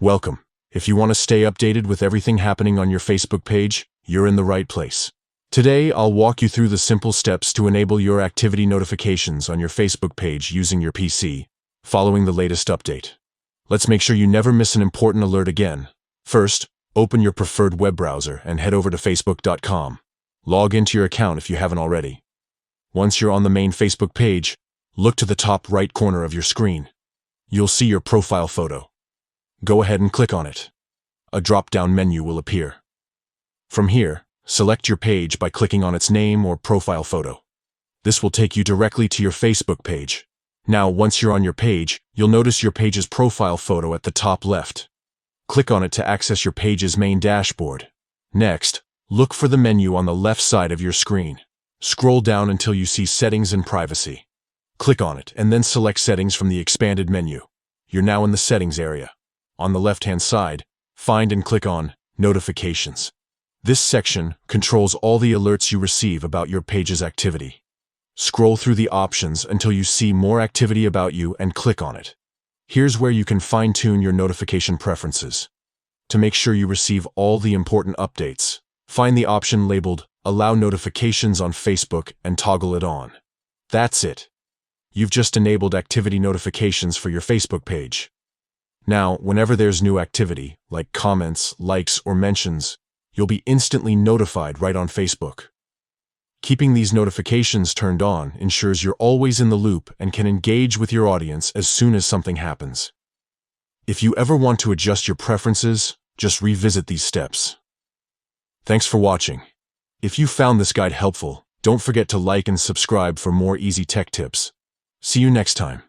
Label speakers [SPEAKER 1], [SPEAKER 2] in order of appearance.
[SPEAKER 1] Welcome. If you want to stay updated with everything happening on your Facebook page, you're in the right place. Today, I'll walk you through the simple steps to enable your activity notifications on your Facebook page using your PC, following the latest update. Let's make sure you never miss an important alert again. First, open your preferred web browser and head over to facebook.com. Log into your account if you haven't already. Once you're on the main Facebook page, look to the top right corner of your screen. You'll see your profile photo. Go ahead and click on it. A drop-down menu will appear. From here, select your page by clicking on its name or profile photo. This will take you directly to your Facebook page. Now, once you're on your page, you'll notice your page's profile photo at the top left. Click on it to access your page's main dashboard. Next, look for the menu on the left side of your screen. Scroll down until you see Settings and Privacy. Click on it and then select Settings from the expanded menu. You're now in the Settings area. On the left-hand side, find and click on Notifications. This section controls all the alerts you receive about your page's activity. Scroll through the options until you see More Activity About You and click on it. Here's where you can fine-tune your notification preferences. To make sure you receive all the important updates, find the option labeled Allow Notifications on Facebook and toggle it on. That's it. You've just enabled activity notifications for your Facebook page. Now, whenever there's new activity, like comments, likes, or mentions, you'll be instantly notified right on Facebook. Keeping these notifications turned on ensures you're always in the loop and can engage with your audience as soon as something happens. If you ever want to adjust your preferences, just revisit these steps. Thanks for watching. If you found this guide helpful, don't forget to like and subscribe for more easy tech tips. See you next time.